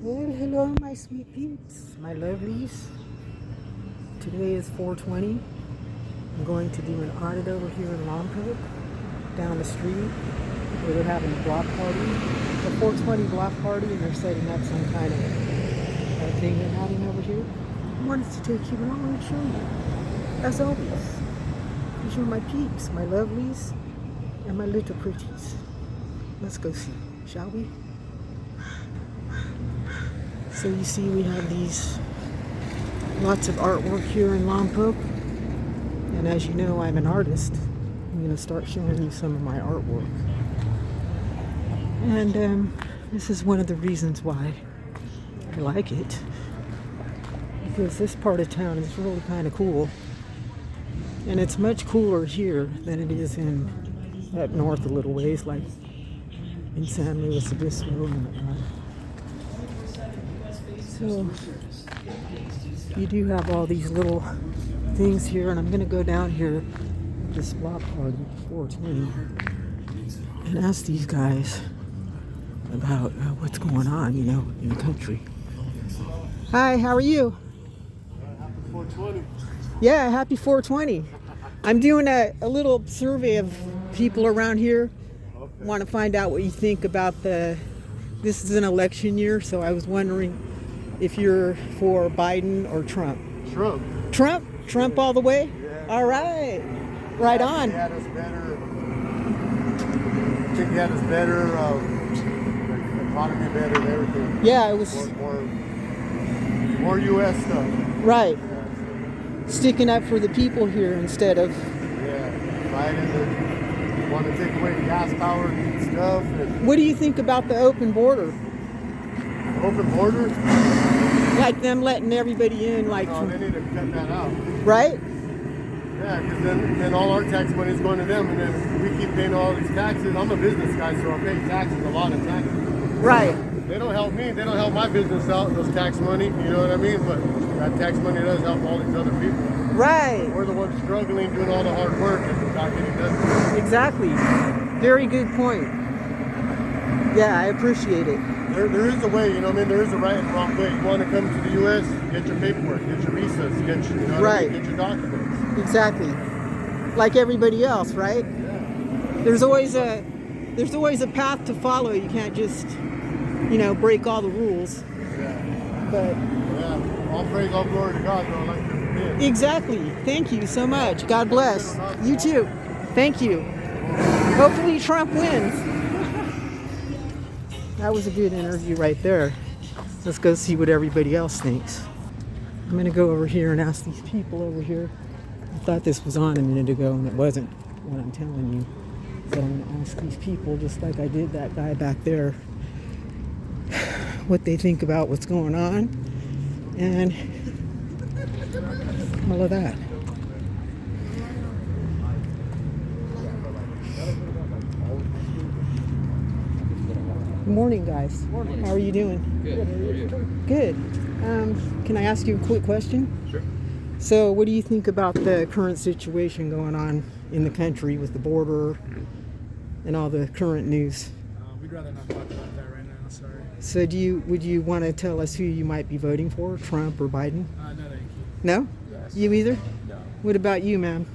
Well, hello, my sweet peeps, my lovelies. Today is 420. I'm going to do an audit over here in Lompoc, down the street, where they're having a block party, a 420 block party, and they're setting up some kind of thing they're having over here. I wanted to take you along and show you, as always, because you're my peeps, my lovelies, and my little pretties. Let's go see, shall we? So you see we have these lots of artwork here in Lompoc, and as you know I'm an artist. I'm going to start showing you some of my artwork, and this is one of the reasons why I like it, because this part of town is really kind of cool, and it's much cooler here than it is in up north a little ways, like in San Luis Obispo and whatnot. So you do have all these little things here, and I'm going to go down here at this block party, 420, and ask these guys about what's going on, you know, in the country. Hi, how are you? Happy 420. Yeah, happy 420. I'm doing a little survey of people around here. Okay. Want to find out what you think about this is an election year, so I was wondering if you're for Biden or Trump. Trump. Trump? Trump all the way? Yeah. All right. Right on. He had us better. I think he had us better. The economy better and everything. Yeah, it was More U.S. stuff. right. Yeah, Sticking up for the people here instead of. yeah. Biden want to take away gas powered stuff and What do you think about the open border? open border. Like them letting everybody in, like, No, they need to cut that out. right? Yeah, because then all our tax money is going to them, and then we keep paying all these taxes. I'm a business guy, so I pay taxes, a lot of taxes. Right. They don't help me. They don't help my business out, those tax money. You know what I mean? But that tax money does help all these other people. Right. We're the ones struggling, doing all the hard work, and not getting done. Exactly. Very good point. Yeah, I appreciate it. There is a way, you know what I mean? There is a right and wrong way. You want to come to the U.S., get your paperwork, get your visas, get your, you know what I mean? Get your documents. Exactly. Like everybody else, right? Yeah. There's always a path to follow. You can't just, break all the rules. Yeah. But Yeah. All praise, all glory to God, though, like this kid. exactly. Thank you so much. God bless. You too. Thank you. Hopefully Trump wins. That was a good interview right there. Let's go see what everybody else thinks. I'm gonna go over here and ask these people over here. I thought this was on a minute ago and it wasn't. What I'm telling you. So I'm gonna ask these people, just like I did that guy back there, what they think about what's going on and all of that. Good morning, guys. Morning. How are you doing? Good. How are you? Good. Can I ask you a quick question? Sure. So, what do you think about the current situation going on in the country with the border and all the current news? We'd rather not talk about that right now. Sorry. So, would you want to tell us who you might be voting for, Trump or Biden? No, thank you. No? Yes. You either? No. What about you, ma'am?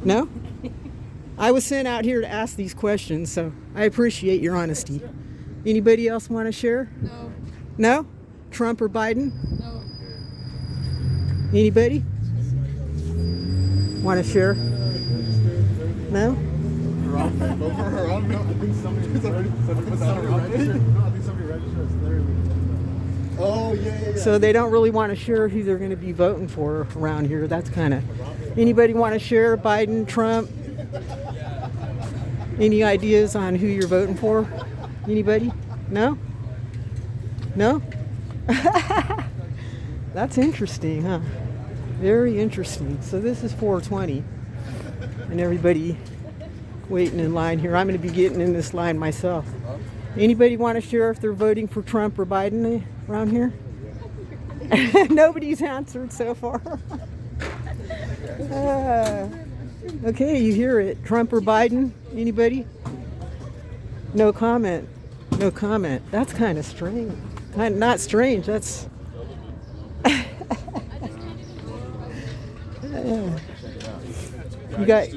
No? I was sent out here to ask these questions, so I appreciate your honesty. Anybody else want to share? No. No? Trump or Biden? No. Anybody? Want to share? No? I think somebody registered. Oh, yeah. So they don't really want to share who they're going to be voting for around here. That's kind of... Anybody want to share Biden, Trump? Any ideas on who you're voting for? Anybody? No? No? That's interesting, huh? Very interesting. So this is 420 and everybody waiting in line here. I'm going to be getting in this line myself. Anybody want to share if they're voting for Trump or Biden around here? Nobody's answered so far. Okay, you hear it. Trump or Biden? Anybody? No comment. No comment. That's kind of strange. kind of not strange. That's you got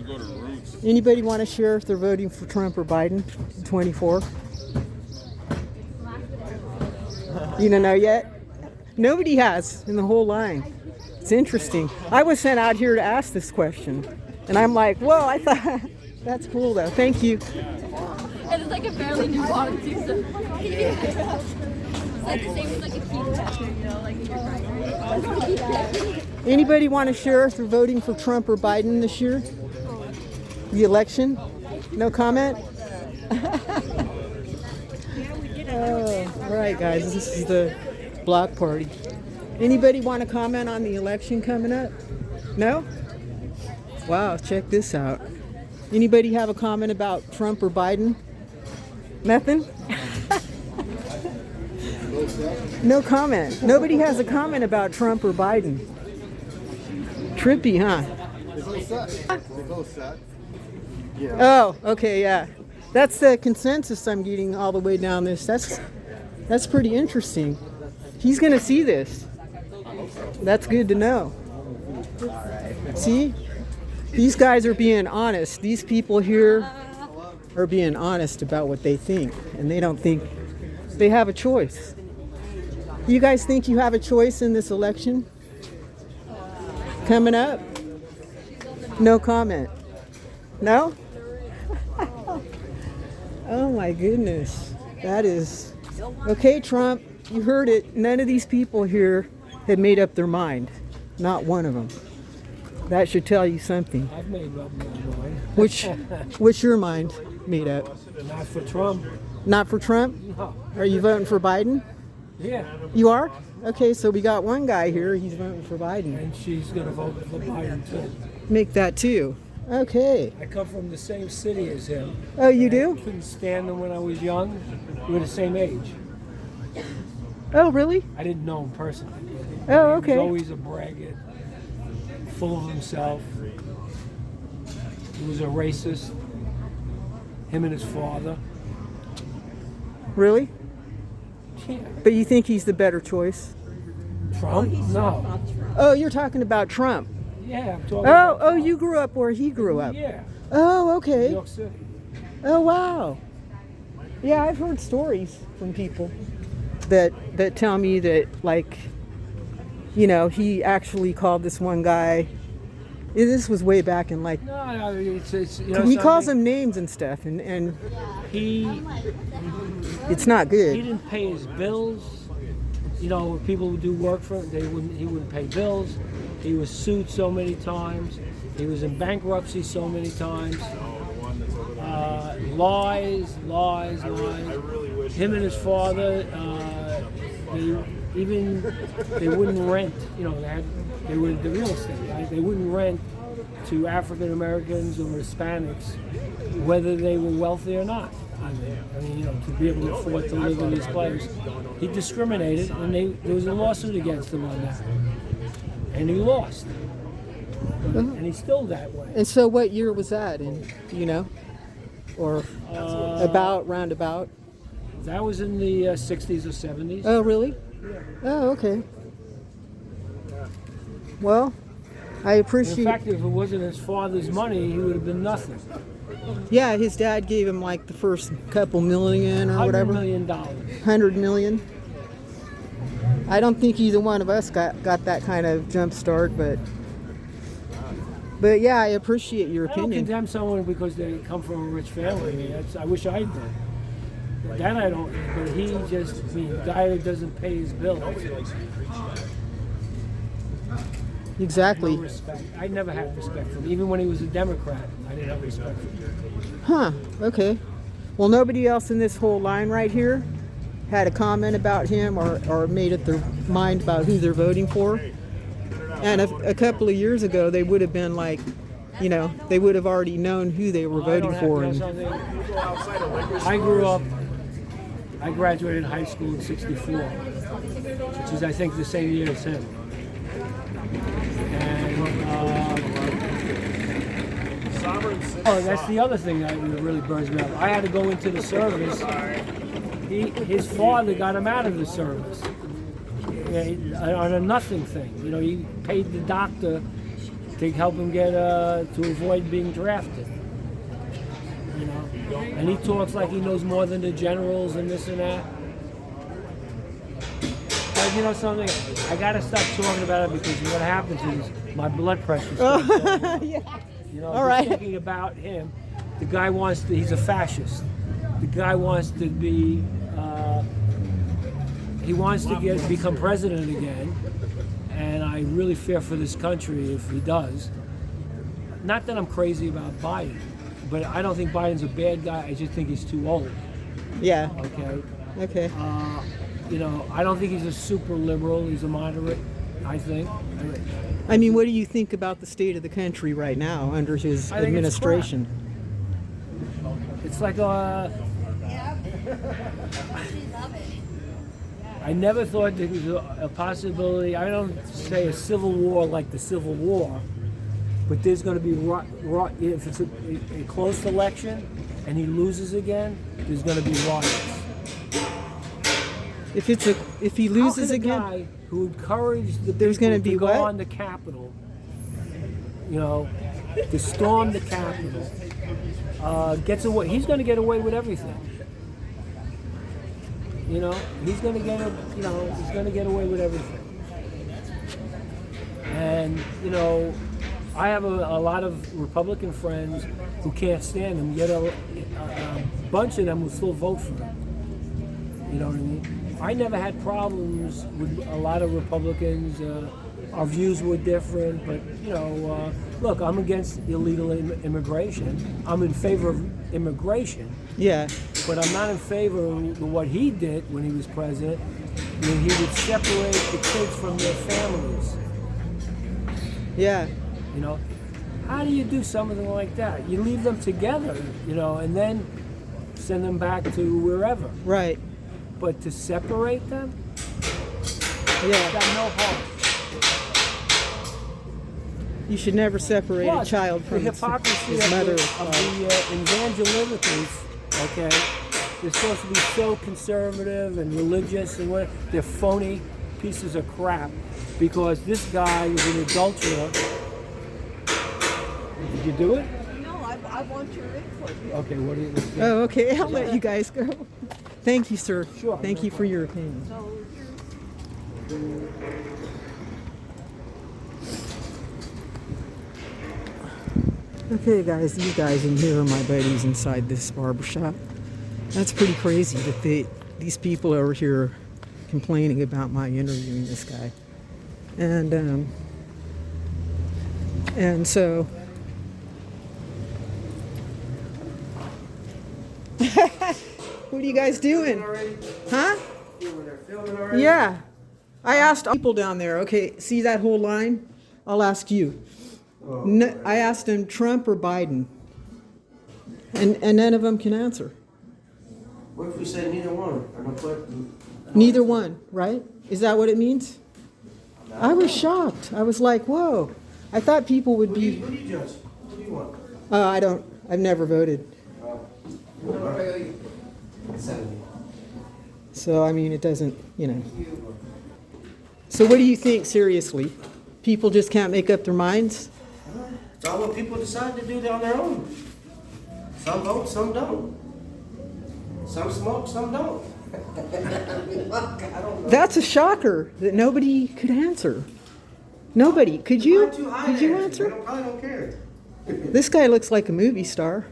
anybody want to share if they're voting for Trump or Biden in 24? You don't know yet? Nobody has in the whole line. It's interesting. I was sent out here to ask this question, and I'm like, whoa! I thought that's cool though. Thank you. And it's like a fairly new bottom too, so it's like the same as like a key tester, you know, like Anybody want to share if they're voting for Trump or Biden this year? The election? No comment? All right, guys, this is the block party. Anybody want to comment on the election coming up? No? Wow, check this out. Anybody have a comment about Trump or Biden? Nothing? No comment. Nobody has a comment about Trump or Biden. Trippy, huh? They both suck. They both suck. Yeah. Oh, okay, yeah. That's the consensus I'm getting all the way down this. That's pretty interesting. He's gonna see this. That's good to know. See? These guys are being honest. These people here are being honest about what they think, and they don't think they have a choice. You guys think you have a choice in this election coming up? No comment. No? Oh my goodness. That is okay, Trump. You heard it. None of these people here have made up their mind. Not one of them. That should tell you something. I've made up my mind. What's your mind made up? Not for Trump. Not for Trump? No. Are you voting for Biden? Yeah. You are? Okay, so we got one guy here. He's voting for Biden. And she's going to vote for Biden, too. Make that two. Okay. I come from the same city as him. Oh, you I do? couldn't stand him when I was young. We were the same age. Oh, really? I didn't know him personally. Oh, He okay. was always a braggart, full of himself. He was a racist. Him and his father. Really? Yeah. But you think he's the better choice? Trump? No. Oh, you're talking about Trump. Yeah, I'm talking Oh, about oh, Trump. you grew up where he grew up. Yeah. Oh, New okay. York City. Oh, wow. Yeah, I've heard stories from people that tell me that, like, you know, he actually called this one guy. This was way back in, like, No, it's you know, he calls something- them names and stuff, and He it's not He good. didn't pay his bills. You know, people would do work for him, he wouldn't pay bills. He was sued so many times. He was in bankruptcy so many times. Lies. Him and his father, they wouldn't rent. You know, they were the real estate. Right? They wouldn't rent to African Americans or Hispanics, whether they were wealthy or not. I mean, you know, to be able to afford to live in these places. He discriminated, and there was a lawsuit against him on that, and he lost. And he's still that way. And so, what year was that? And you know, or roundabout? That was in the 60s or 70s. Oh, really? Oh, okay. Well, I In appreciate. fact, if it wasn't his father's money, he would have been nothing. Yeah, his dad gave him like the first couple million or $100 whatever. million. 100 million. I don't think either one of us got that kind of jump start, but yeah, I appreciate your I don't opinion. condemn someone because they come from a rich family. I mean, I wish I did. That I don't. But he just, I mean, a guy who doesn't pay his bills. Exactly. No respect. I never had respect for him. Even when he was a Democrat, I didn't have respect for him. Huh, okay. Well, nobody else in this whole line right here had a comment about him or made up their mind about who they're voting for. And a couple of years ago, they would have been like, you know, they would have already known who they were voting for. And I graduated high school in '64, which is, I think, the same year as him. And that's the other thing that really burns me up. I had to go into the service his father got him out of the service on a nothing thing. You know, he paid the doctor to help him get to avoid being drafted. You know, and he talks like he knows more than the generals and this and that. But you know something, I gotta stop talking about it because what happens is my blood pressure starts going up. Yeah. You know, All just right. thinking about him, the guy wants to, he's a fascist. The guy wants to be, he wants to become president again, and I really fear for this country if he does. Not that I'm crazy about Biden, but I don't think Biden's a bad guy, I just think he's too old, Yeah. okay? Okay. You know, I don't think he's a super liberal, he's a moderate, I think. I mean, what do you think about the state of the country right now under his I think it's administration? It's like I never thought there was a possibility. I don't say a civil war like the Civil War, but there's going to be if it's a close election and he loses again, there's going to be riots. If he loses How can a again, guy who encouraged the There's people gonna be to go what? on the Capitol, you know, to storm the Capitol, gets away? He's going to get away with everything. You know, he's going to get away with everything. And you know, I have a lot of Republican friends who can't stand him. Yet a bunch of them will still vote for him. You know what I mean? I never had problems with a lot of Republicans. Our views were different, but you know, look, I'm against illegal immigration. I'm in favor of immigration, yeah. but I'm not in favor of what he did when he was president, when he would separate the kids from their families. Yeah. You know, how do you do something like that? You leave them together, you know, and then send them back to wherever. Right. But to separate them, Yeah. got no heart. You should never separate a Plus, child the from hypocrisy his of mother. the evangelicals, okay? They're supposed to be so conservative and religious and what? They're phony pieces of crap because this guy was an adulterer. Did you do it? No, I want your input. Okay, what do you think? Oh, okay. I'll let you guys go. Thank you, sir. Sure. Thank you for your opinion. Okay, guys, these guys in here are my buddies inside this barbershop. That's pretty crazy that these people over here complaining about my interviewing this guy. And so what are you guys doing? Huh? Yeah. I asked people down there, okay, see that whole line? I'll ask you. No, I asked them Trump or Biden. And none of them can answer. What if we say neither one? Neither one, right? Is that what it means? I was shocked. I was like, whoa. I thought people would be. Who do you judge? Who do you want? I've never voted. So, I mean, it doesn't, you know. So what do you think, seriously? People just can't make up their minds? It's all what people decide to do on their own. Some vote, some don't. Some smoke, some don't. I don't know. That's a shocker that nobody could answer. Nobody. Could you? Am I too high Could to you I answer? probably don't care. This guy looks like a movie star.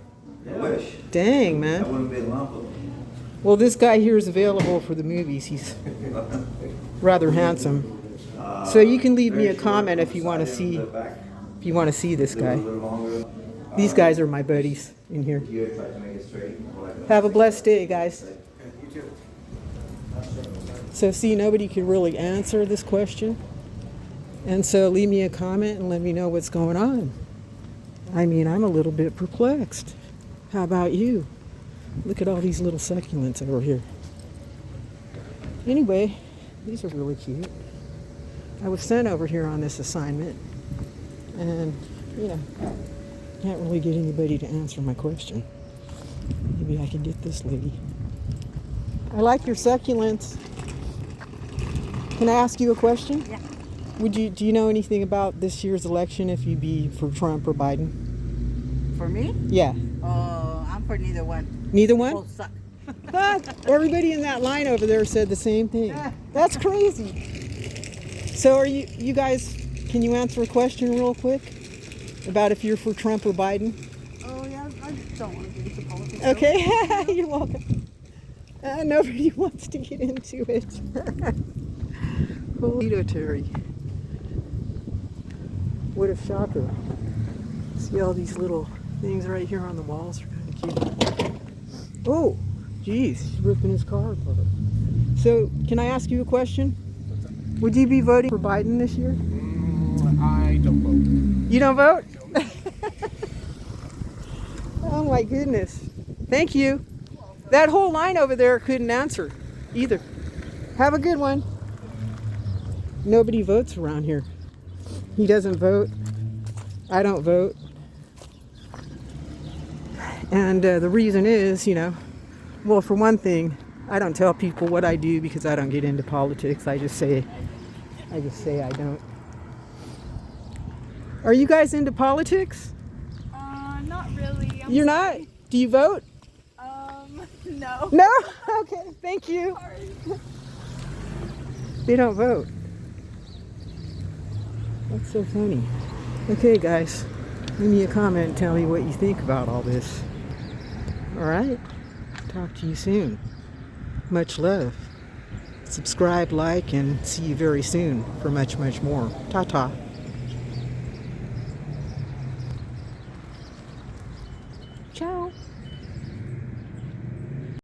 I wish. Dang, I man. wouldn't be a Lompoc. Well, this guy here is available for the movies. He's rather handsome. So you can leave me a comment if you want to see this guy. These guys are my buddies in here. You tried to make it straight. Have a blessed day, guys. So see, nobody could really answer this question. And so leave me a comment and let me know what's going on. I mean, I'm a little bit perplexed. How about you? Look at all these little succulents over here. Anyway, these are really cute. I was sent over here on this assignment, and, you know, can't really get anybody to answer my question. Maybe I can get this lady. I like your succulents. Can I ask you a question? Yeah. Do you know anything about this year's election, if you'd be for Trump or Biden? For me? Yeah. I'm for neither one. Neither one? Both suck. Ah, everybody in that line over there said the same thing. That's crazy. So are you guys, can you answer a question real quick about if you're for Trump or Biden? Oh yeah, I don't want to get into politics. Okay, you're welcome. Nobody wants to get into it. Holy Terry. What a shocker. See all these little things right here on the walls are kind of cute. Oh, geez, he's ripping his car apart. So, can I ask you a question? Would you be voting for Biden this year? I don't vote. You don't vote? Oh my goodness. Thank you. That whole line over there couldn't answer either. Have a good one. Nobody votes around here. He doesn't vote. I don't vote. And the reason is, well, for one thing, I don't tell people what I do because I don't get into politics. I just say I don't. Are you guys into politics? Not really. You're not? Do you vote? No. No? Okay, thank you. They don't vote. That's so funny. Okay, guys, leave me a comment and tell me what you think about all this. All right? Talk to you soon. Much love. Subscribe, like, and see you very soon for much, much more. Ta-ta.